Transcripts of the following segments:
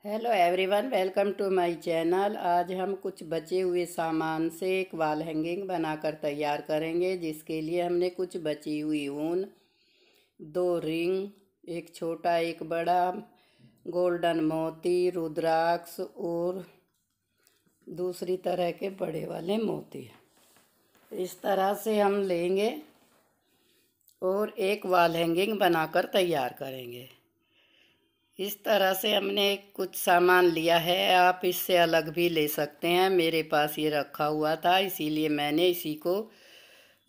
Hello everyone, welcome to my channel. आज हम कुछ बचे हुए सामान से एक वॉल हैंगिंग बनाकर तैयार करेंगे, जिसके लिए हमने कुछ बची हुई ऊन, दो रिंग, एक छोटा एक बड़ा, गोल्डन मोती, रुद्राक्ष और दूसरी तरह के बड़े वाले मोती, इस तरह से हम लेंगे और एक वॉल हैंगिंग बनाकर तैयार करेंगे। इस तरह से हमने कुछ सामान लिया है, आप इससे अलग भी ले सकते हैं। मेरे पास ये रखा हुआ था, इसीलिए मैंने इसी को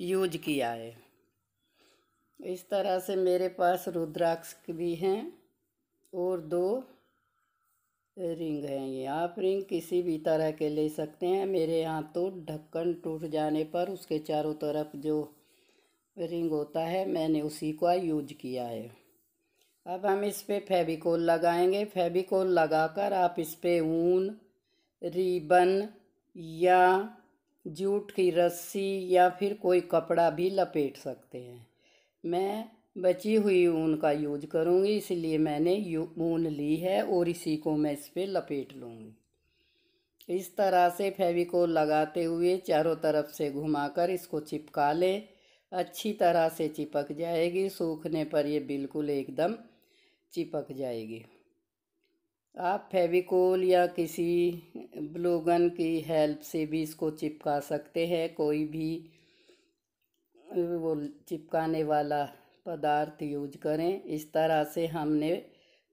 यूज किया है। इस तरह से मेरे पास रुद्राक्ष भी हैं और दो रिंग हैं। ये आप रिंग किसी भी तरह के ले सकते हैं। मेरे यहाँ तो ढक्कन टूट जाने पर उसके चारों तरफ जो रिंग होता है, मैंने उसी का यूज किया है। अब हम इस पे फेविकोल लगाएंगे। फेविकोल लगाकर आप इस पे ऊन, रिबन या जूट की रस्सी या फिर कोई कपड़ा भी लपेट सकते हैं। मैं बची हुई ऊन का यूज करूँगी, इसलिए मैंने ऊन ली है और इसी को मैं इस पे लपेट लूँगी। इस तरह से फेविकोल लगाते हुए चारों तरफ से घुमाकर इसको चिपका लें। अच्छी तरह से चिपक जाएगी, सूखने पर ये बिल्कुल एकदम चिपक जाएगी। आप फेविकोल या किसी ग्लू गन की हेल्प से भी इसको चिपका सकते हैं। कोई भी वो चिपकाने वाला पदार्थ यूज करें। इस तरह से हमने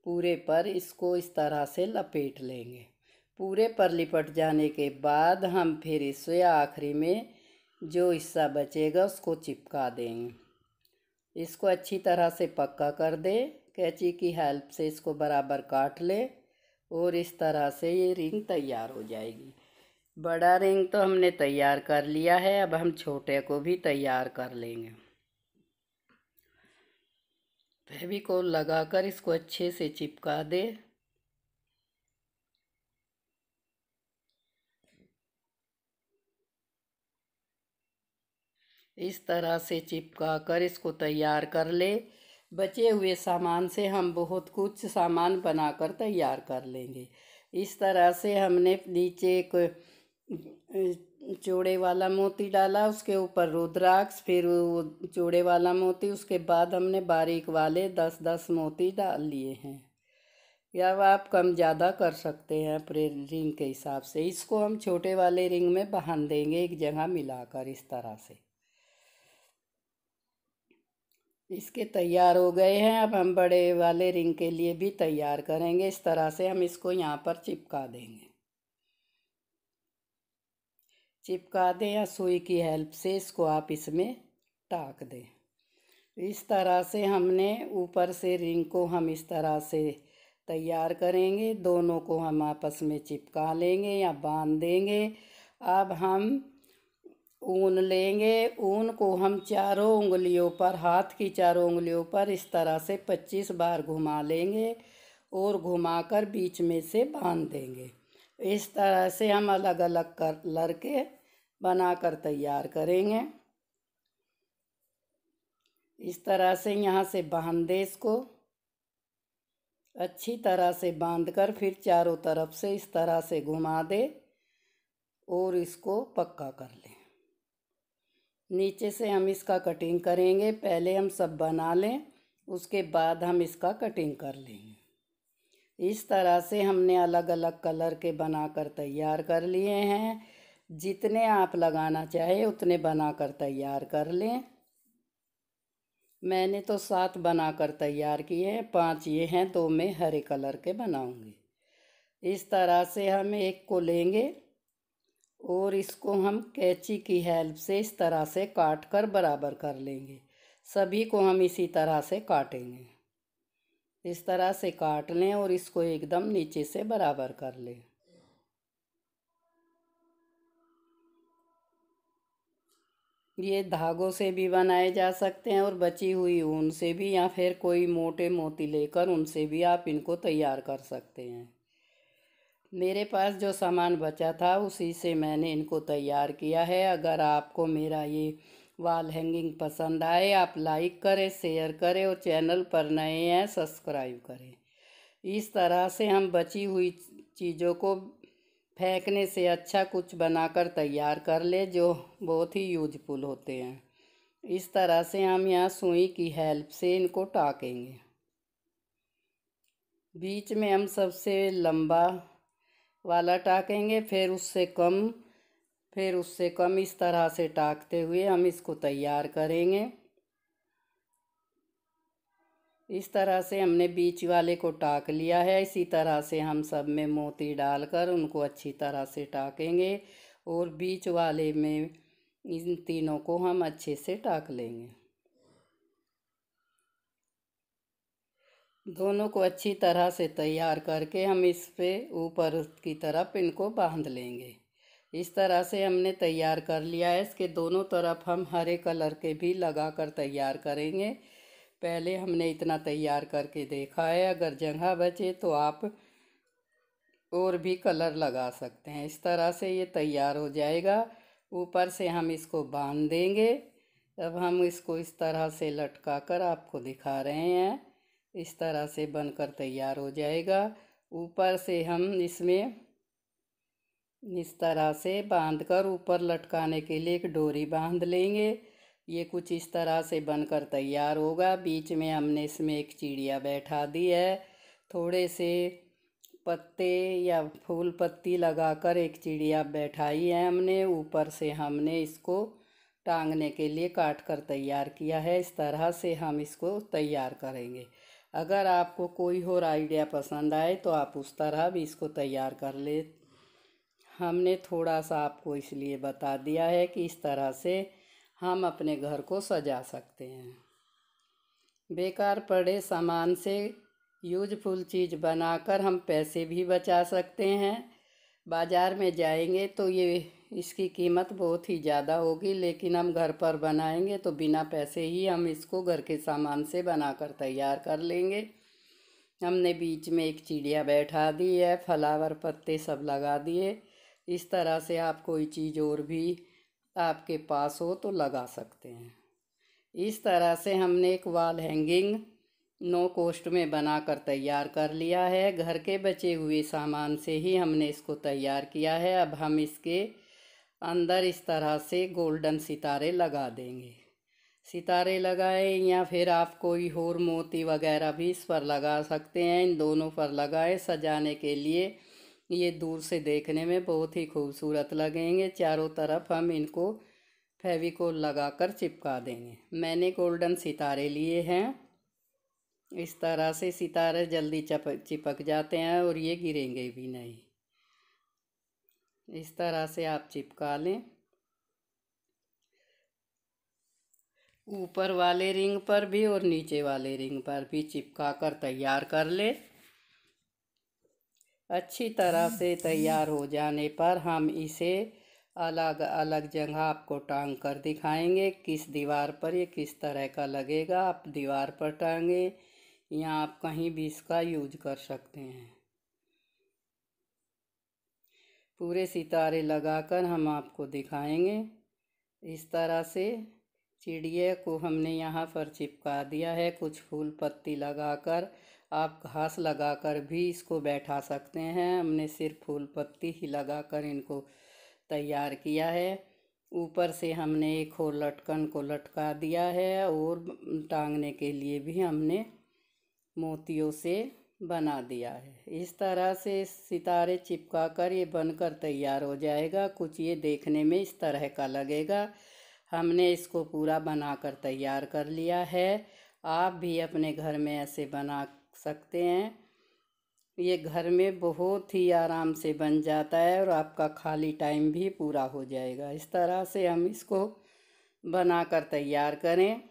पूरे पर इसको इस तरह से लपेट लेंगे। पूरे पर लिपट जाने के बाद हम फिर इसे आखिरी में जो हिस्सा बचेगा उसको चिपका देंगे। इसको अच्छी तरह से पक्का कर दें। कैंची की हेल्प से इसको बराबर काट ले और इस तरह से ये रिंग तैयार हो जाएगी। बड़ा रिंग तो हमने तैयार कर लिया है, अब हम छोटे को भी तैयार कर लेंगे। फेविकोल लगाकर इसको अच्छे से चिपका दे। इस तरह से चिपका कर इसको तैयार कर ले। बचे हुए सामान से हम बहुत कुछ सामान बनाकर तैयार कर लेंगे। इस तरह से हमने नीचे एक चौड़े वाला मोती डाला, उसके ऊपर रुद्राक्ष, फिर वो चौड़े वाला मोती, उसके बाद हमने बारीक वाले 10-10 मोती डाल लिए हैं। या आप कम ज़्यादा कर सकते हैं अपने रिंग के हिसाब से। इसको हम छोटे वाले रिंग में बांध देंगे एक जगह मिलाकर। इस तरह से इसके तैयार हो गए हैं। अब हम बड़े वाले रिंग के लिए भी तैयार करेंगे। इस तरह से हम इसको यहाँ पर चिपका देंगे। चिपका दें या सुई की हेल्प से इसको आप इसमें टाक दें। इस तरह से हमने ऊपर से रिंग को हम इस तरह से तैयार करेंगे। दोनों को हम आपस में चिपका लेंगे या बांध देंगे। अब हम ऊन लेंगे। ऊन को हम चारों उंगलियों पर, हाथ की चारों उंगलियों पर इस तरह से 25 बार घुमा लेंगे और घुमाकर बीच में से बांध देंगे। इस तरह से हम अलग अलग कलर के बनाकर तैयार करेंगे। इस तरह से यहाँ से बांध दे, इसको अच्छी तरह से बांधकर फिर चारों तरफ से इस तरह से घुमा दे और इसको पक्का कर लें। नीचे से हम इसका कटिंग करेंगे। पहले हम सब बना लें, उसके बाद हम इसका कटिंग कर लेंगे। इस तरह से हमने अलग अलग कलर के बनाकर तैयार कर लिए हैं। जितने आप लगाना चाहे उतने बनाकर तैयार कर लें। मैंने तो 7 बनाकर तैयार किए हैं, 5 ये हैं, 2 मैं हरे कलर के बनाऊंगी। इस तरह से हम एक को लेंगे और इसको हम कैंची की हेल्प से इस तरह से काट कर बराबर कर लेंगे। सभी को हम इसी तरह से काटेंगे। इस तरह से काट लें और इसको एकदम नीचे से बराबर कर लें। ये धागों से भी बनाए जा सकते हैं और बची हुई ऊन से भी, या फिर कोई मोटे मोती लेकर उनसे भी आप इनको तैयार कर सकते हैं। मेरे पास जो सामान बचा था उसी से मैंने इनको तैयार किया है। अगर आपको मेरा ये वॉल हैंगिंग पसंद आए, आप लाइक करें, शेयर करें और चैनल पर नए हैं सब्सक्राइब करें। इस तरह से हम बची हुई चीज़ों को फेंकने से अच्छा कुछ बनाकर तैयार कर ले जो बहुत ही यूजफुल होते हैं। इस तरह से हम यहाँ सुई की हेल्प से इनको टाँकेंगे। बीच में हम सबसे लंबा वाला टाँकेंगे, फिर उससे कम इस तरह से टाँकते हुए हम इसको तैयार करेंगे। इस तरह से हमने बीच वाले को टाँक लिया है। इसी तरह से हम सब में मोती डालकर उनको अच्छी तरह से टाँकेंगे और बीच वाले में इन तीनों को हम अच्छे से टाँक लेंगे। दोनों को अच्छी तरह से तैयार करके हम इस पे ऊपर की तरफ इनको बांध लेंगे। इस तरह से हमने तैयार कर लिया है। इसके दोनों तरफ हम हरे कलर के भी लगाकर तैयार करेंगे। पहले हमने इतना तैयार करके देखा है। अगर जगह बचे तो आप और भी कलर लगा सकते हैं। इस तरह से ये तैयार हो जाएगा। ऊपर से हम इसको बांध देंगे। अब हम इसको इस तरह से लटका कर आपको दिखा रहे हैं। इस तरह से बनकर तैयार हो जाएगा। ऊपर से हम इसमें इस तरह से बांधकर ऊपर लटकाने के लिए एक डोरी बांध लेंगे। ये कुछ इस तरह से बनकर तैयार होगा। बीच में हमने इसमें एक चिड़िया बैठा दी है। थोड़े से पत्ते या फूल पत्ती लगाकर एक चिड़िया बैठाई है हमने। ऊपर से हमने इसको टांगने के लिए काट कर तैयार किया है। इस तरह से हम इसको तैयार करेंगे। अगर आपको कोई और आइडिया पसंद आए तो आप उस तरह भी इसको तैयार कर ले। हमने थोड़ा सा आपको इसलिए बता दिया है कि इस तरह से हम अपने घर को सजा सकते हैं। बेकार पड़े सामान से यूजफुल चीज़ बनाकर हम पैसे भी बचा सकते हैं। बाज़ार में जाएंगे तो ये इसकी कीमत बहुत ही ज़्यादा होगी, लेकिन हम घर पर बनाएंगे तो बिना पैसे ही हम इसको घर के सामान से बनाकर तैयार कर लेंगे। हमने बीच में एक चिड़िया बैठा दी है, फ्लावर पत्ते सब लगा दिए। इस तरह से आप कोई चीज़ और भी आपके पास हो तो लगा सकते हैं। इस तरह से हमने एक वॉल हैंगिंग नो कॉस्ट में बनाकर तैयार कर लिया है। घर के बचे हुए सामान से ही हमने इसको तैयार किया है। अब हम इसके अंदर इस तरह से गोल्डन सितारे लगा देंगे। सितारे लगाए या फिर आप कोई और मोती वगैरह भी इस पर लगा सकते हैं। इन दोनों पर लगाए सजाने के लिए ये दूर से देखने में बहुत ही खूबसूरत लगेंगे। चारों तरफ हम इनको फेविकोल लगाकर चिपका देंगे। मैंने गोल्डन सितारे लिए हैं। इस तरह से सितारे जल्दी चिपक जाते हैं और ये गिरेंगे भी नहीं। इस तरह से आप चिपका लें। ऊपर वाले रिंग पर भी और नीचे वाले रिंग पर भी चिपका कर तैयार कर ले। अच्छी तरह से तैयार हो जाने पर हम इसे अलग अलग जगह आपको टांग कर दिखाएंगे किस दीवार पर ये किस तरह का लगेगा। आप दीवार पर टांगे या आप कहीं भी इसका यूज कर सकते हैं। पूरे सितारे लगाकर हम आपको दिखाएंगे। इस तरह से चिड़िया को हमने यहाँ पर चिपका दिया है। कुछ फूल पत्ती लगाकर आप घास लगाकर भी इसको बैठा सकते हैं। हमने सिर्फ फूल पत्ती ही लगाकर इनको तैयार किया है। ऊपर से हमने एक और लटकन को लटका दिया है और टांगने के लिए भी हमने मोतियों से बना दिया है। इस तरह से सितारे चिपका कर ये बनकर तैयार हो जाएगा। कुछ ये देखने में इस तरह का लगेगा। हमने इसको पूरा बनाकर तैयार कर लिया है। आप भी अपने घर में ऐसे बना सकते हैं। ये घर में बहुत ही आराम से बन जाता है और आपका खाली टाइम भी पूरा हो जाएगा। इस तरह से हम इसको बनाकर तैयार करें।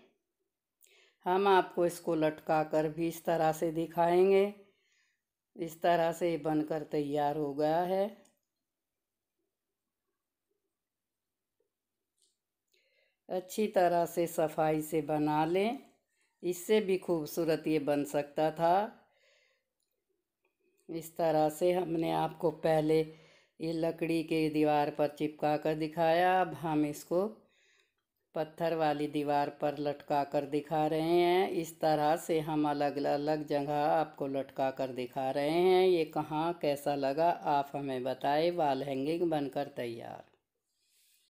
हम आपको इसको लटका कर भी इस तरह से दिखाएंगे। इस तरह से बनकर तैयार हो गया है। अच्छी तरह से सफाई से बना लें। इससे भी खूबसूरत ये बन सकता था। इस तरह से हमने आपको पहले ये लकड़ी के दीवार पर चिपका कर दिखाया। अब हम इसको पत्थर वाली दीवार पर लटका कर दिखा रहे हैं। इस तरह से हम अलग अलग जगह आपको लटका कर दिखा रहे हैं। ये कहाँ कैसा लगा आप हमें बताएं। वॉल हैंगिंग बनकर तैयार।